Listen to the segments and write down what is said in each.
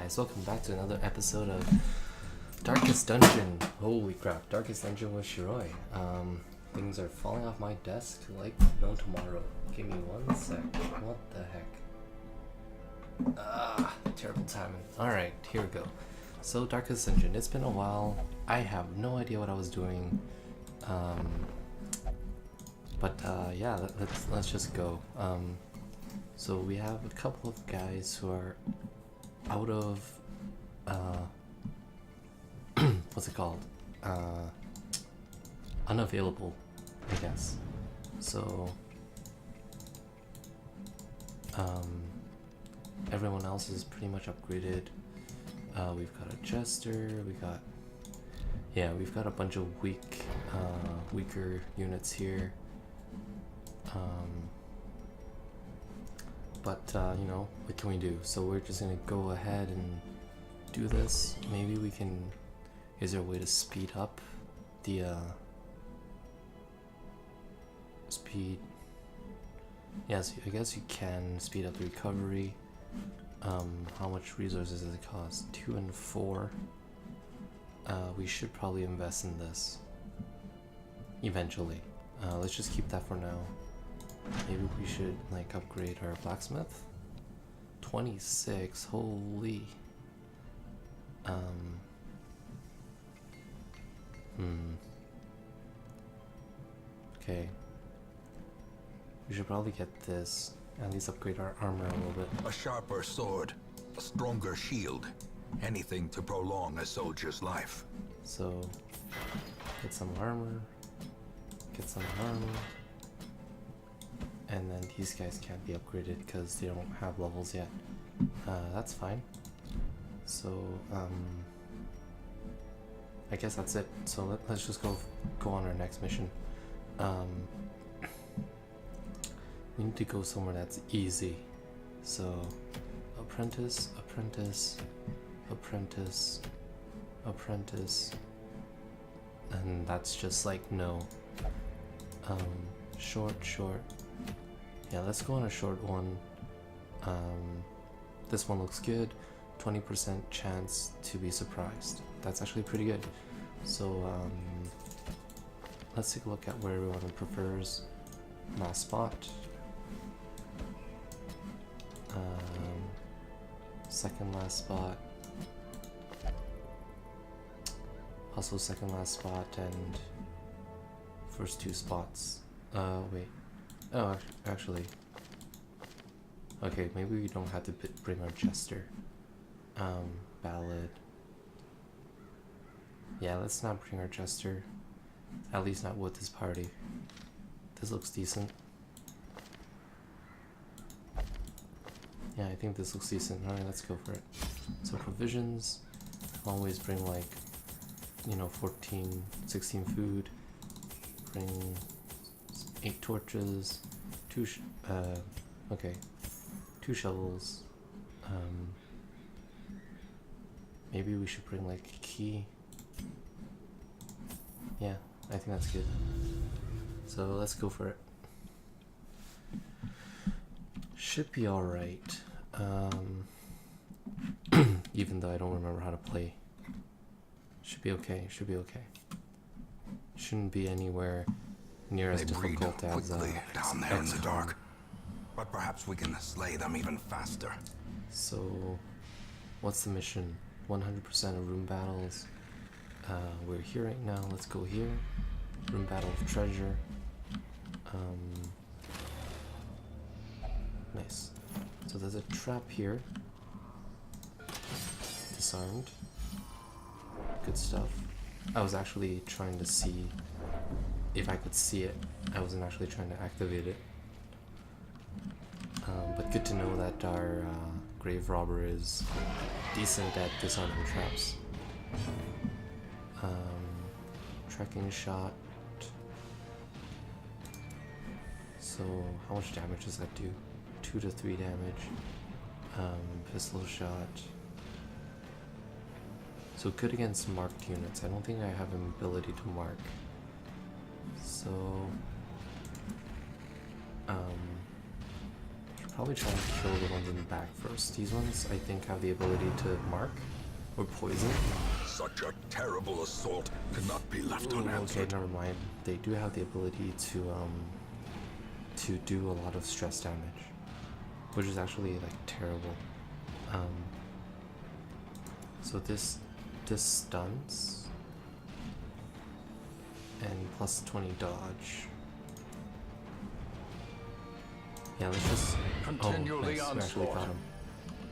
guys, welcome back to another episode of Darkest Dungeon. Holy crap, Darkest Dungeon with Shiroi. Things are falling off my desk like no tomorrow. Give me one sec. What the heck? Terrible timing. Alright, here we go. So Darkest Dungeon, it's been a while. I have no idea what I was doing. Yeah, let's just go. So we have a couple of guys who are out of what's it called? Unavailable, I guess. So everyone else is pretty much upgraded. We've got a jester, we've got a bunch of weaker units here. You know, what can we do? So we're just gonna go ahead and do this. Maybe we can. Is there a way to speed up the speed? Yes, I guess you can speed up the recovery. How much resources does it cost? 2 and 4. We should probably invest in this eventually. Let's just keep that for now. Maybe we should like upgrade our blacksmith. 26, holy. Okay. We should probably get this. At least upgrade our armor a little bit. A sharper sword, a stronger shield. Anything to prolong a soldier's life. So, get some armor. Get some armor. And then these guys can't be upgraded because they don't have levels yet. That's fine. So, I guess that's it. So let's just go on our next mission. We need to go somewhere that's easy. So, apprentice, apprentice, apprentice, apprentice. And that's just like no. Short. Yeah, let's go on a short one. This one looks good. 20% chance to be surprised. That's actually pretty good. So let's take a look at where everyone prefers. Last spot. Second last spot. Also second last spot and first 2 spots. Wait. Oh, actually. Okay, maybe we don't have to bring our jester. Ballad. Yeah, let's not bring our jester. At least not with this party. This looks decent. Yeah, I think this looks decent. Alright, let's go for it. So provisions. Always bring like, 14, 16 food. Bring 8 torches, 2 shovels. Maybe we should bring like a key. Yeah, I think that's good. So let's go for it. Should be alright. Even though I don't remember how to play. Should be okay, Shouldn't be anywhere near as difficult as down there in the dark. But perhaps we can slay them even faster. So, what's the mission? 100% of room battles. We're here right now. Let's go here. Room battle of treasure. Nice. So there's a trap here. Disarmed. Good stuff. I was actually trying to see if I could see it. I wasn't actually trying to activate it. But good to know that our grave robber is decent at disarming traps. Trekking shot. So how much damage does that do? 2 to 3 damage. Pistol shot. So good against marked units. I don't think I have an ability to mark. So probably try and kill the ones in the back first. These ones, I think, have the ability to mark or poison. Such a terrible assault cannot be left Okay, unanswered. never mind. They do have the ability to do a lot of stress damage, which is actually like terrible. So this stuns and plus 20 dodge. Yeah, let's just Continue the nice. We actually onslaught. got him.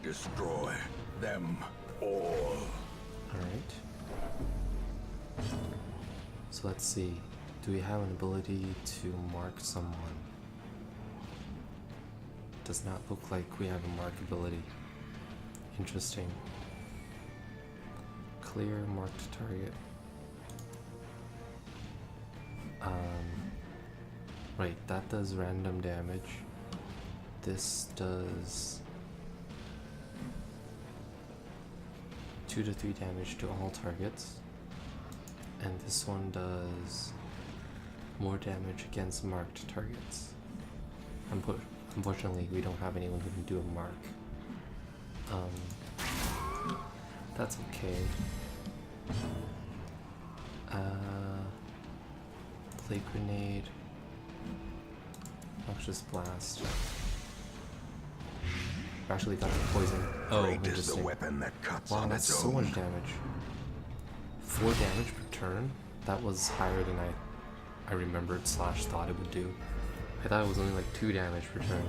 Destroy them all. Alright. So let's see. Do we have an ability to mark someone? Does not look like we have a mark ability. Interesting. Clear marked target. Right, that does random damage. This does 2 to 3 damage to all targets. And this one does more damage against marked targets. Unfortunately, we don't have anyone who can do a mark. That's okay. Play grenade. Noxious blast. We actually got the poison. Oh, Great is the interesting. weapon that cuts Wow, on that's its so own. much damage. 4 damage per turn? That was higher than I remembered / thought it would do. I thought it was only like 2 damage per turn.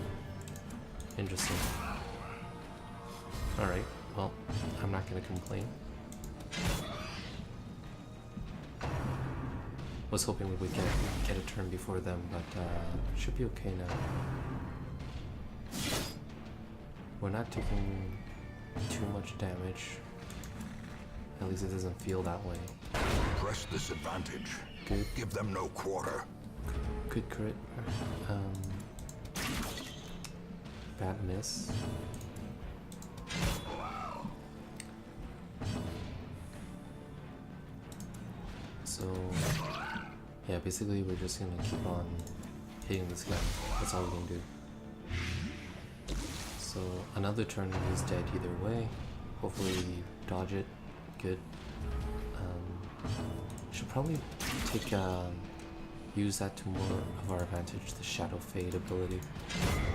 Interesting. Alright, well, I'm not gonna complain. Was hoping we would get a turn before them, but should be okay now. We're not taking too much damage. At least it doesn't feel that way. Press this advantage. Good. Give them no quarter. Good crit. Bad miss. So, yeah, basically we're just gonna keep on hitting this guy. That's all we can do. So, another turn he's dead either way. Hopefully we dodge it. Good. Should probably take use that to more of our advantage, the Shadow Fade ability.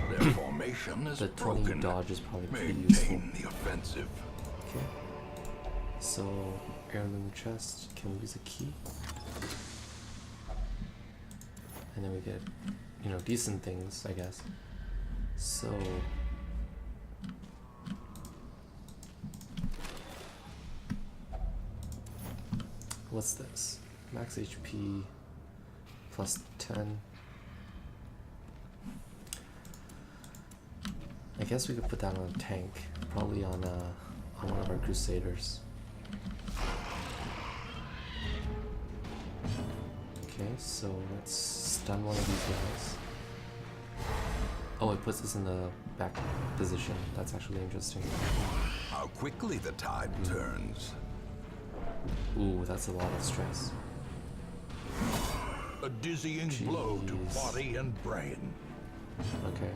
Their formation is The 20 broken. dodge is probably pretty useful. Maintain the offensive. Okay. So, heirloom chest, can we use a key? And then we get, you know, decent things, I guess. So, what's this? Max HP plus 10. I guess we could put that on a tank, probably on one of our crusaders. Okay, so let's stun one of these guys. Oh, it puts us in the back position. That's actually interesting. How quickly the tide turns. Ooh, that's a lot of stress. A dizzying blow to Jeez. body and brain. Okay.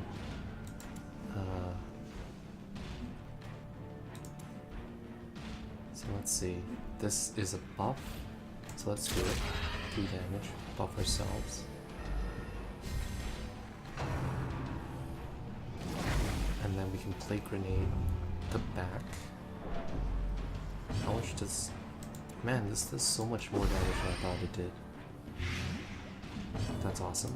So let's see. This is a buff. So let's do it. 3 damage. Buff ourselves. And then we can plate grenade the back. How much does... Man, this does so much more damage than I thought it did. That's awesome.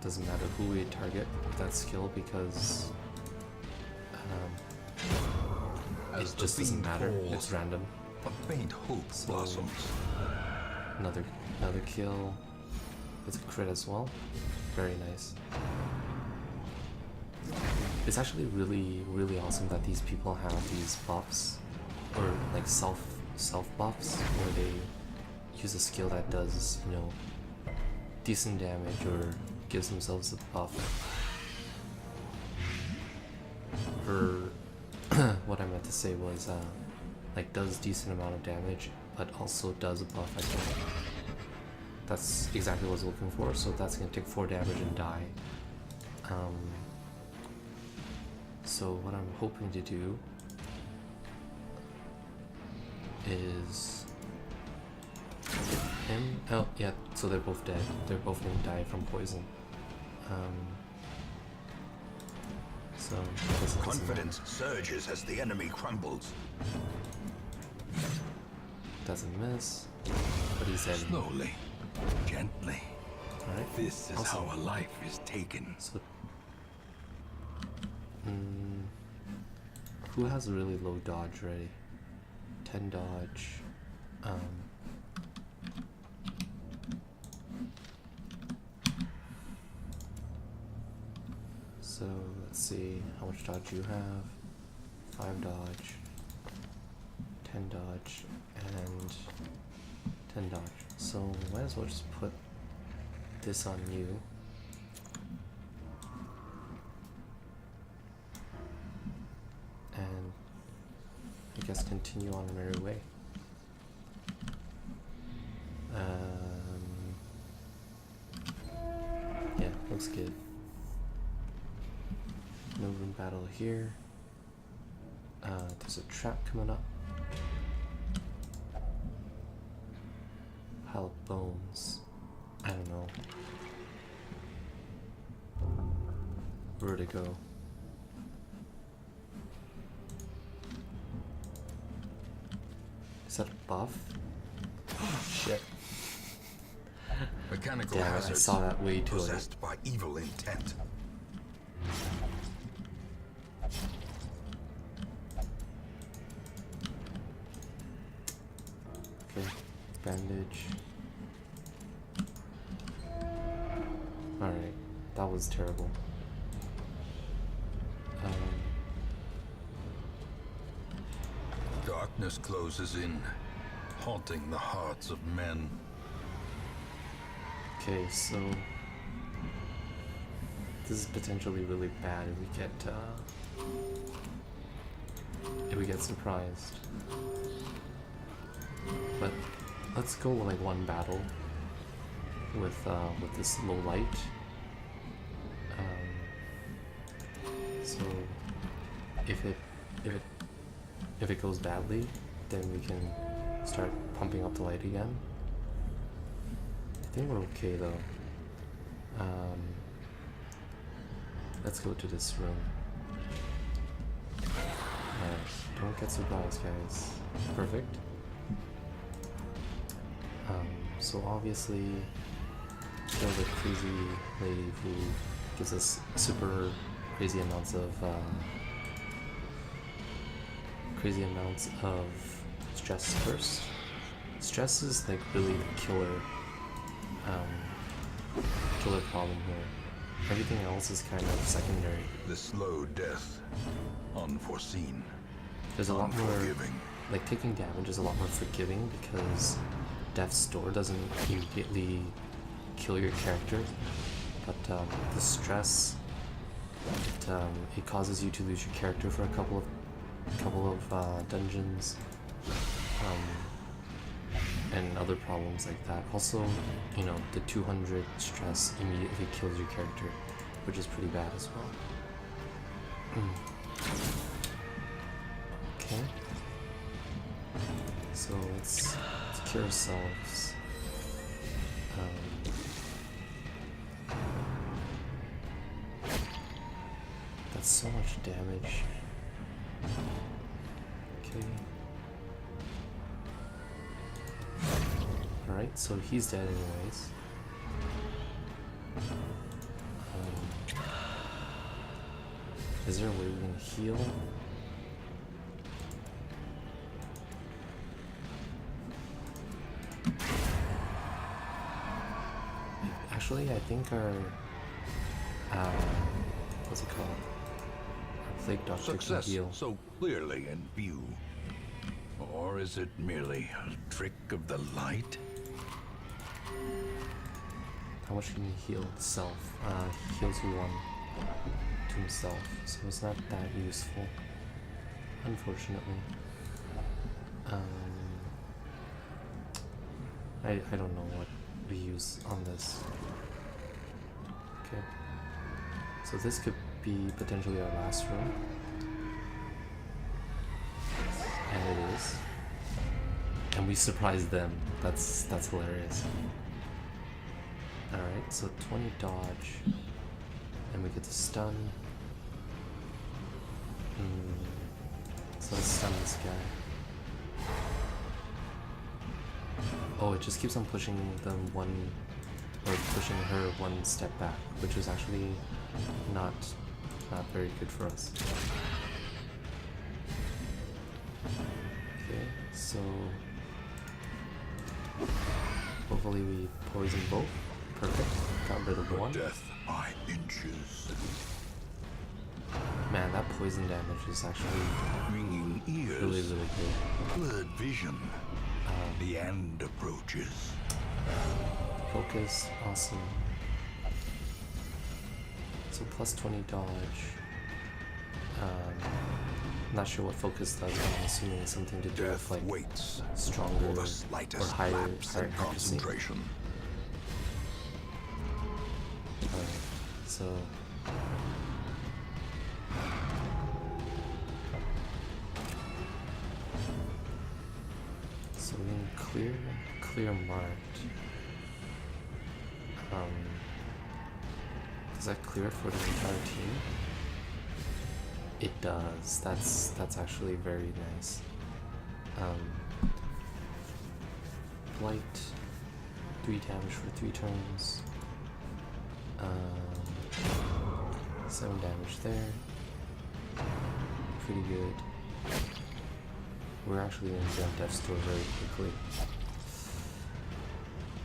Doesn't matter who we target with that skill because it As the just doesn't fiend matter. falls, It's random. a faint hope So- blossoms. Another kill. It's a crit as well. Very nice. It's actually really awesome that these people have these buffs, or like self buffs, where they use a skill that does, you know, decent damage or gives themselves a buff. Or what I meant to say was like does decent amount of damage, but also does a buff, I think. That's exactly what I was looking for. So that's gonna take 4 damage and die. So what I'm hoping to do is him. Oh yeah, so they're both dead. They're both gonna die from poison. So I guess it doesn't Confidence surges as the enemy crumbles. doesn't miss, but he's dead. Slowly, gently. Alright. This is Awesome. how a life is taken. So, who has a really low dodge already? 10 dodge. So let's see how much dodge you have. 5 dodge, 10 dodge, and 10 dodge. So might as well just put this on you. And I guess continue on merry way. Yeah, looks good. No room battle here. There's a trap coming up. Pile of bones. I don't know where to go. Is that a buff? Shit. Mechanical Damn it, I hazards saw that way too late. possessed by evil intent. Okay, bandage. Alright, that was terrible. Darkness closes in, haunting the hearts of men. Okay, so this is potentially really bad if we get surprised. But let's go like one battle with this low light. So if it goes badly, then we can start pumping up the light again. I think we're okay though. Let's go to this room. Don't get surprised, guys. Perfect. So obviously, kill the crazy lady who gives us super crazy amounts of stress first. Stress is like really the killer problem here. Everything else is kind of secondary. The slow death, unforeseen. There's a lot more, Unforgiving. like taking damage is a lot more forgiving because Death's Door doesn't immediately kill your character, but the stress, it causes you to lose your character for a couple of dungeons, and other problems like that. Also, you know, the 200 stress immediately kills your character, which is pretty bad as well. Okay. So let's cure ourselves. That's so much damage. Okay. Alright, so he's dead anyways. Is there a way we can heal? Actually, I think our what's it called? Our plague doctor can Success heal. so clearly in view. Or is it merely a trick of the light? How much can he heal himself? He heals you 1 to himself, so it's not that useful, unfortunately. I don't know what we use on this. Okay, so So this could be potentially our last room. And it is. And we surprised them. That's hilarious. Alright, so 20 dodge. And we get to stun. So let's stun this guy. Oh, it just keeps on pushing them pushing her one step back, which is actually not very good for us. Okay, so hopefully we poison both. Perfect. Got rid of one. Death by inches. Man, that poison damage is actually Ringing ears. really good. Blurred vision. The end approaches. Focus, awesome. So plus 20 dodge. Not sure what focus does, but I'm assuming it's something to do with Death like waits stronger for the or slightest higher lapse in accuracy. concentration. Alright, so we can clear marked. Does that clear for the entire team? It does. That's actually very nice. Blight, 3 damage for 3 turns. 7 damage there. Pretty good. We're actually going to get Death's Door very quickly.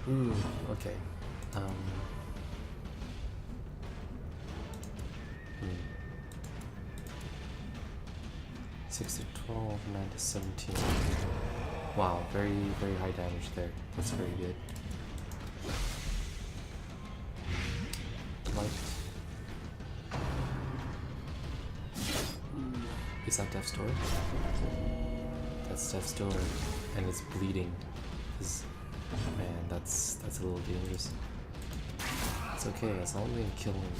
Ooh, okay. 6 to 12, 9 to 17. Wow, very high damage there. That's very good. Light. Is that Death's Door? That's Death's Door, and it's bleeding. Man, that's a little dangerous. It's okay, as long as we can kill him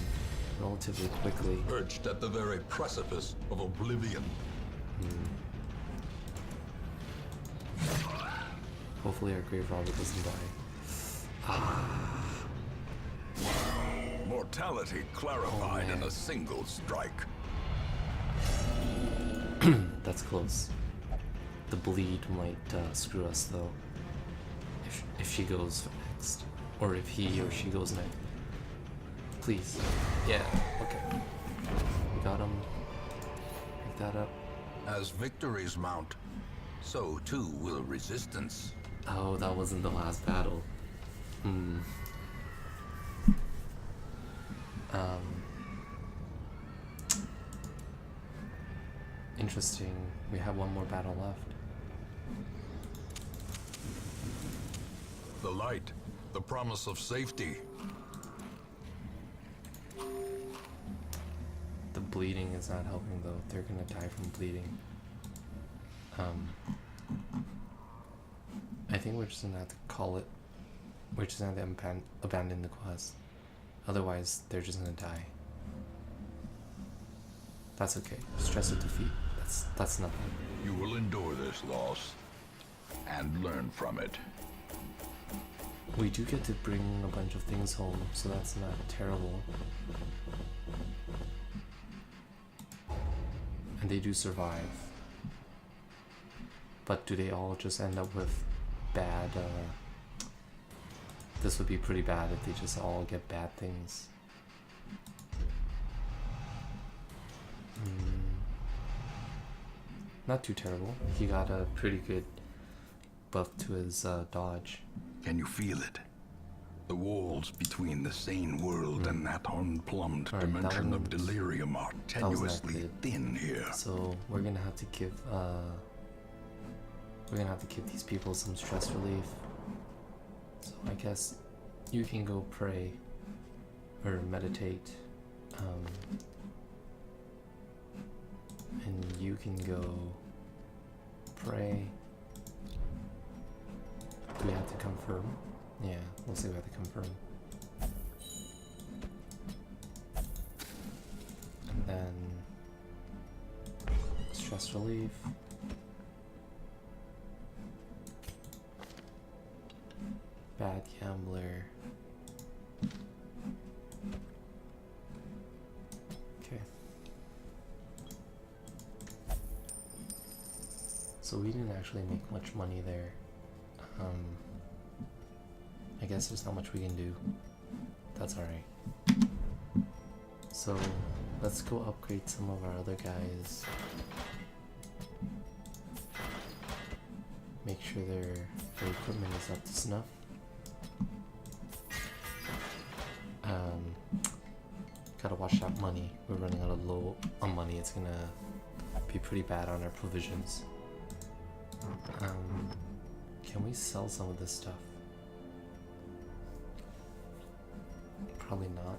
relatively quickly. Perched at the very precipice of oblivion. Hopefully our Grave Robber doesn't die. Mortality clarified in a single strike. That's close. The bleed might screw us though. If she goes next, or if he or she goes next. Please. Yeah. Okay. We got him. Pick that up. As victories mount, so too will resistance. Oh, that wasn't the last battle. Interesting. We have one more battle left. The light, the promise of safety. The bleeding is not helping though. They're gonna die from bleeding. I think we're just gonna have to call it. We're just gonna have to abandon the quest. Otherwise, they're just gonna die. That's okay. Stress of defeat. That's nothing. You will endure this loss and learn from it. We do get to bring a bunch of things home, so that's not terrible. And they do survive. But do they all just end up with bad, this would be pretty bad if they just all get bad things. Not too terrible. He got a pretty good buff to his dodge. Can you feel it? The walls between the sane world and that unplumbed dimension of delirium are tenuously thin here. So we're gonna have to give these people some stress relief. So I guess you can go pray or meditate, and you can go pray. Do we have to confirm? Yeah, we'll say we have to confirm. then stress relief. Bad gambler. Okay. So we didn't actually make much money there. I guess there's not much we can do. That's alright. So let's go upgrade some of our other guys. Make sure their equipment is up to snuff. Gotta watch that money. We're running out of low on money. It's gonna be pretty bad on our provisions. Can we sell some of this stuff? Probably not.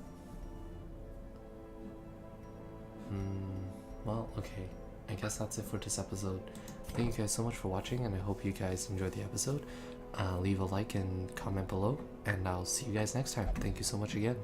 Well, okay. I guess that's it for this episode. Thank you guys so much for watching, and I hope you guys enjoyed the episode. Leave a like and comment below, and I'll see you guys next time. Thank you so much again.